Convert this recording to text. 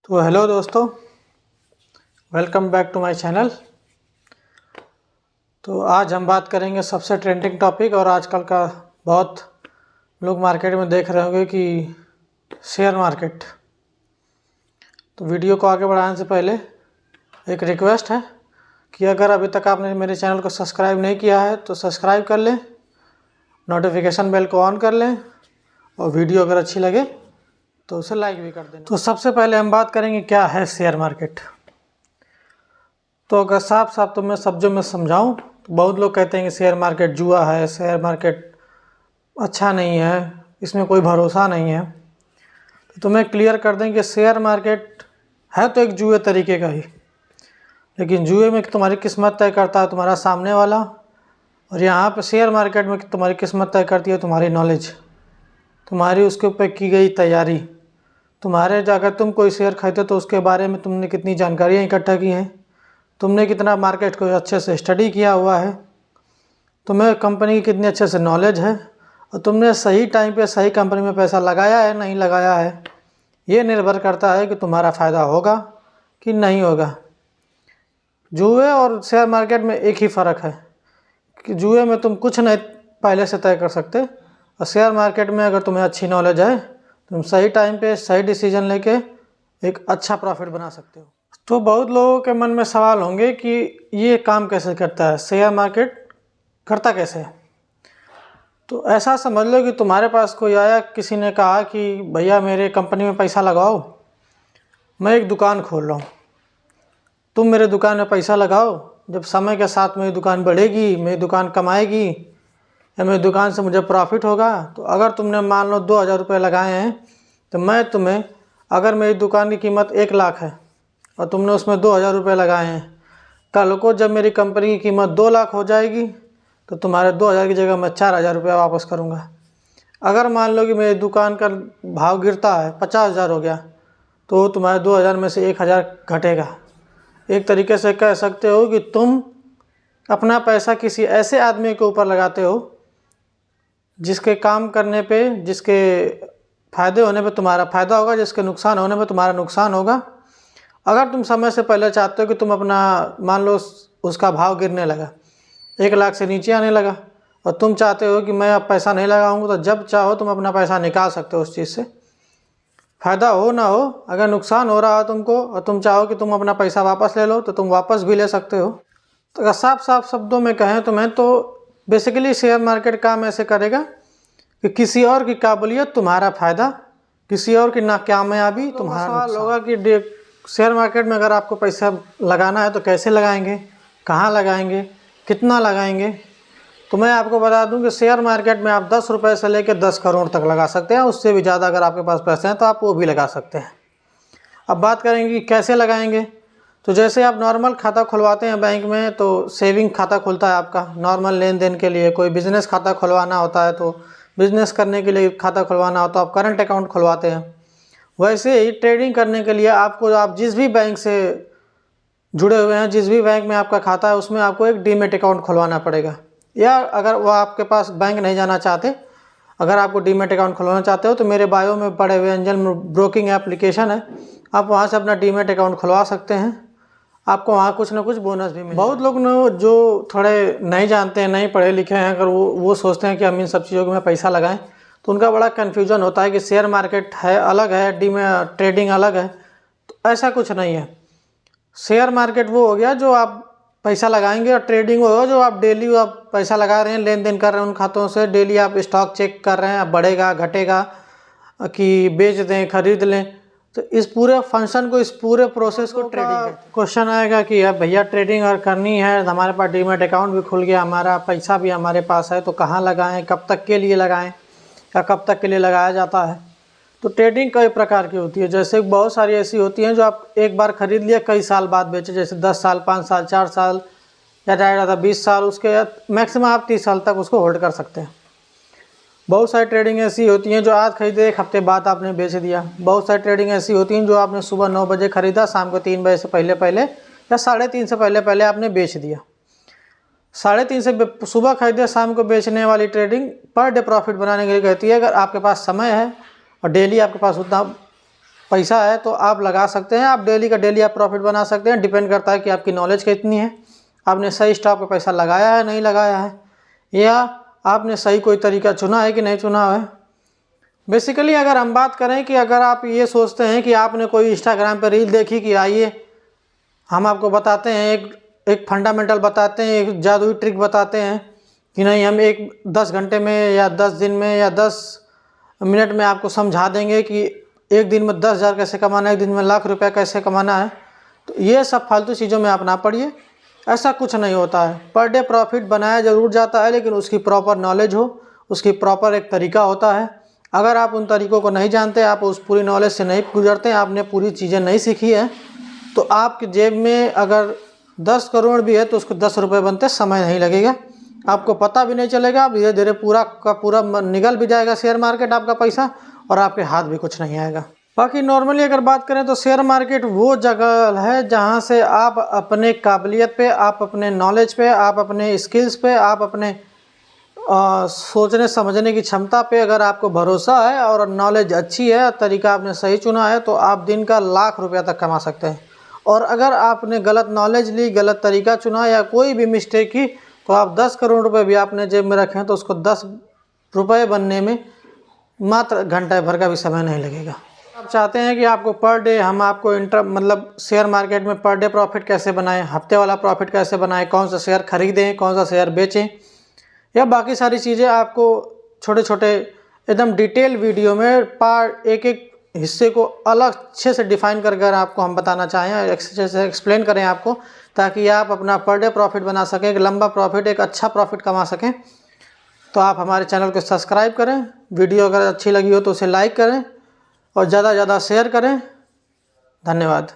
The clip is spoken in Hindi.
तो हेलो दोस्तों, welcome back to my channel. तो आज हम बात करेंगे सबसे ट्रेंडिंग टॉपिक और आजकल का बहुत लोग मार्केट में देख रहे होंगे कि शेयर मार्केट। तो वीडियो को आगे बढ़ाने से पहले एक रिक्वेस्ट है कि अगर अभी तक आपने मेरे चैनल को सब्सक्राइब नहीं किया है तो सब्सक्राइब कर लें, नोटिफिकेशन बेल को ऑन कर लें और वीडियो अगर अच्छी लगे तो उसे लाइक भी कर देना। तो सबसे पहले हम बात करेंगे क्या है शेयर मार्केट। तो अगर साफ साफ तो मैं शब्दों में समझाऊं तो बहुत लोग कहते हैं कि शेयर मार्केट जुआ है, शेयर मार्केट अच्छा नहीं है, इसमें कोई भरोसा नहीं है। तो तुम्हें क्लियर कर दें कि शेयर मार्केट है तो एक जुए तरीके का ही, लेकिन जुए में तुम्हारी किस्मत तय करता है तुम्हारा सामने वाला, और यहाँ पे शेयर मार्केट में तुम्हारी किस्मत तय करती है तुम्हारी नॉलेज, तुम्हारी उसके ऊपर की गई तैयारी, तुम्हारे अगर तुम कोई शेयर खरीदो तो उसके बारे में तुमने कितनी जानकारियाँ इकट्ठा की हैं, तुमने कितना मार्केट को अच्छे से स्टडी किया हुआ है, तुम्हें कंपनी की कितनी अच्छे से नॉलेज है, और तुमने सही टाइम पे सही कंपनी में पैसा लगाया है नहीं लगाया है। ये निर्भर करता है कि तुम्हारा फ़ायदा होगा कि नहीं होगा। जुए और शेयर मार्केट में एक ही फ़र्क है कि जुए में तुम कुछ नहीं पहले से तय कर सकते, और शेयर मार्केट में अगर तुम्हें अच्छी नॉलेज है तुम सही टाइम पे सही डिसीजन लेके एक अच्छा प्रॉफिट बना सकते हो। तो बहुत लोगों के मन में सवाल होंगे कि ये काम कैसे करता है, शेयर मार्केट करता कैसे है। तो ऐसा समझ लो कि तुम्हारे पास कोई आया, किसी ने कहा कि भैया मेरे कंपनी में पैसा लगाओ, मैं एक दुकान खोल रहा हूँ, तुम मेरे दुकान में पैसा लगाओ, जब समय के साथ मेरी दुकान बढ़ेगी, मेरी दुकान कमाएगी या मेरी दुकान से मुझे प्रॉफिट होगा, तो अगर तुमने मान लो 2,000 रुपये लगाए हैं तो मैं तुम्हें, अगर मेरी दुकान की कीमत 1 लाख है और तुमने उसमें 2,000 रुपये लगाए हैं, कल को जब मेरी कंपनी की कीमत 2 लाख हो जाएगी तो तुम्हारे 2,000 की जगह मैं 4,000 रुपये वापस करूँगा। अगर मान लो कि मेरी दुकान का भाव गिरता है 50,000 हो गया तो तुम्हारे 2,000 में से 1,000 घटेगा। एक तरीके से कह सकते हो कि तुम अपना पैसा किसी ऐसे आदमी के ऊपर लगाते हो जिसके काम करने पे, जिसके फ़ायदे होने पे तुम्हारा फ़ायदा होगा, जिसके नुकसान होने पे तुम्हारा नुकसान होगा। अगर तुम समय से पहले चाहते हो कि तुम अपना, मान लो उसका भाव गिरने लगा, 1 लाख से नीचे आने लगा, और तुम चाहते हो कि मैं अब पैसा नहीं लगाऊंगा, तो जब चाहो तुम अपना पैसा निकाल सकते हो उस चीज़ से, फ़ायदा हो ना हो। अगर नुकसान हो रहा है तुमको और तुम चाहो कि तुम अपना पैसा वापस ले लो तो तुम वापस भी ले सकते हो। तो अगर साफ साफ शब्दों में कहें तुम्हें, तो बेसिकली शेयर मार्केट काम ऐसे करेगा कि किसी और की काबिलियत तुम्हारा फ़ायदा, किसी और की नाकामयाबी तुम्हारा नुकसान होगा। कि शेयर मार्केट में अगर आपको पैसा लगाना है तो कैसे लगाएंगे, कहाँ लगाएंगे, कितना लगाएंगे। तो मैं आपको बता दूं कि शेयर मार्केट में आप 10 रुपये से लेकर 10 करोड़ तक लगा सकते हैं, उससे भी ज़्यादा अगर आपके पास पैसे हैं तो आप वो भी लगा सकते हैं। अब बात करेंगे कि कैसे लगाएंगे। तो जैसे आप नॉर्मल खाता खुलवाते हैं बैंक में, तो सेविंग खाता खुलता है आपका नॉर्मल लेन देन के लिए, कोई बिज़नेस खाता खुलवाना होता है तो बिज़नेस करने के लिए खाता खुलवाना होता है, आप करंट अकाउंट खुलवाते हैं। वैसे ही ट्रेडिंग करने के लिए आपको, आप जिस भी बैंक से जुड़े हुए हैं, जिस भी बैंक में आपका खाता है, उसमें आपको एक डीमैट अकाउंट खुलवाना पड़ेगा। या अगर वो आपके पास बैंक नहीं जाना चाहते, अगर आपको डीमैट अकाउंट खुलवाना चाहते हो तो मेरे बायो में पड़े हुए एंजल ब्रोकिंग एप्लीकेशन है, आप वहाँ से अपना डीमैट अकाउंट खुलवा सकते हैं। आपको वहाँ कुछ ना कुछ बोनस भी मिलेगा। बहुत लोग ने जो थोड़े नहीं जानते हैं, नहीं पढ़े लिखे हैं, अगर वो सोचते हैं कि हम इन सब चीज़ों में पैसा लगाएं, तो उनका बड़ा कन्फ्यूजन होता है कि शेयर मार्केट है अलग है, डीमैट ट्रेडिंग अलग है। तो ऐसा कुछ नहीं है। शेयर मार्केट वो हो गया जो आप पैसा लगाएंगे, और ट्रेडिंग वो होगा जो आप डेली आप पैसा लगा रहे हैं, लेन देन कर रहे हैं उन खातों से, डेली आप स्टॉक चेक कर रहे हैं, बढ़ेगा घटेगा कि बेच दें खरीद लें। तो इस पूरे फंक्शन को, इस पूरे प्रोसेस को ट्रेडिंग कहते हैं। क्वेश्चन आएगा कि यार भैया ट्रेडिंग अगर करनी है, हमारे पास डीमैट अकाउंट भी खुल गया, हमारा पैसा भी हमारे पास है, तो कहाँ लगाएं, कब तक के लिए लगाएं, या कब तक के लिए लगाया जाता है। तो ट्रेडिंग कई प्रकार की होती है। जैसे बहुत सारी ऐसी होती हैं जो आप एक बार खरीद लिया, कई साल बाद बेचे, जैसे 10 साल, 5 साल, 4 साल, या ज़्यादा 20 साल, उसके मैक्सिमम आप 30 साल तक उसको होल्ड कर सकते हैं। बहुत सारी ट्रेडिंग ऐसी होती हैं जो आज खरीदे 1 हफ्ते बाद आपने बेच दिया। बहुत सारी ट्रेडिंग ऐसी होती हैं जो आपने सुबह 9 बजे खरीदा, शाम को 3 बजे से पहले पहले या 3:30 से पहले पहले आपने बेच दिया। 3:30 से सुबह खरीदे, शाम को बेचने वाली ट्रेडिंग पर डे प्रॉफिट बनाने के लिए कहती है। अगर आपके पास समय है और डेली आपके पास उतना पैसा है तो आप लगा सकते हैं। आप डेली का डेली आप प्रॉफिट बना सकते हैं। डिपेंड करता है कि आपकी नॉलेज कितनी है, आपने सही स्टॉक पे पैसा लगाया है नहीं लगाया है, या आपने सही कोई तरीका चुना है कि नहीं चुना है। बेसिकली अगर हम बात करें कि अगर आप ये सोचते हैं कि आपने कोई इंस्टाग्राम पर रील देखी कि आइए हम आपको बताते हैं, एक फंडामेंटल बताते हैं, एक जादुई ट्रिक बताते हैं कि नहीं हम 10 घंटे में या 10 दिन में या 10 मिनट में आपको समझा देंगे कि एक दिन में 10,000 कैसे कमाना है, एक दिन में लाख रुपया कैसे कमाना है। तो ये सब फालतू चीज़ों में आप ना पड़िए, ऐसा कुछ नहीं होता है। पर डे प्रॉफिट बनाया ज़रूर जाता है, लेकिन उसकी प्रॉपर नॉलेज हो, उसकी प्रॉपर एक तरीका होता है। अगर आप उन तरीक़ों को नहीं जानते, आप उस पूरी नॉलेज से नहीं गुजरते, आपने पूरी चीज़ें नहीं सीखी है, तो आपकी जेब में अगर 10 करोड़ भी है तो उसको 10 रुपये बनते समय नहीं लगेगा, आपको पता भी नहीं चलेगा। धीरे धीरे पूरा का पूरा निगल भी जाएगा शेयर मार्केट आपका पैसा, और आपके हाथ भी कुछ नहीं आएगा। बाकी नॉर्मली अगर बात करें तो शेयर मार्केट वो जगह है जहाँ से आप अपने काबिलियत पे, आप अपने नॉलेज पे, आप अपने स्किल्स पे, आप अपने सोचने समझने की क्षमता पे अगर आपको भरोसा है और नॉलेज अच्छी है, तरीका आपने सही चुना है, तो आप दिन का लाख रुपया तक कमा सकते हैं। और अगर आपने गलत नॉलेज ली, गलत तरीका चुना या कोई भी मिस्टेक की, तो आप 10 करोड़ रुपए भी आपने जेब में रखे हैं तो उसको 10 रुपये बनने में मात्र घंटे भर का भी समय नहीं लगेगा। आप चाहते हैं कि आपको पर डे हम आपको मतलब शेयर मार्केट में पर डे प्रॉफिट कैसे बनाएं, हफ्ते वाला प्रॉफिट कैसे बनाएं, कौन सा शेयर खरीदें, कौन सा शेयर बेचें, या बाकी सारी चीज़ें आपको छोटे छोटे एकदम डिटेल वीडियो में पार्ट एक एक हिस्से को अलग अच्छे से डिफाइन कर कर आपको हम बताना चाहें, अच्छे से एक्सप्लेन करें आपको, ताकि आप अपना पर डे प्रॉफिट बना सकें, एक लंबा प्रॉफिट, एक अच्छा प्रॉफिट कमा सकें। तो आप हमारे चैनल को सब्सक्राइब करें, वीडियो अगर अच्छी लगी हो तो उसे लाइक करें और ज़्यादा से ज़्यादा शेयर करें। धन्यवाद।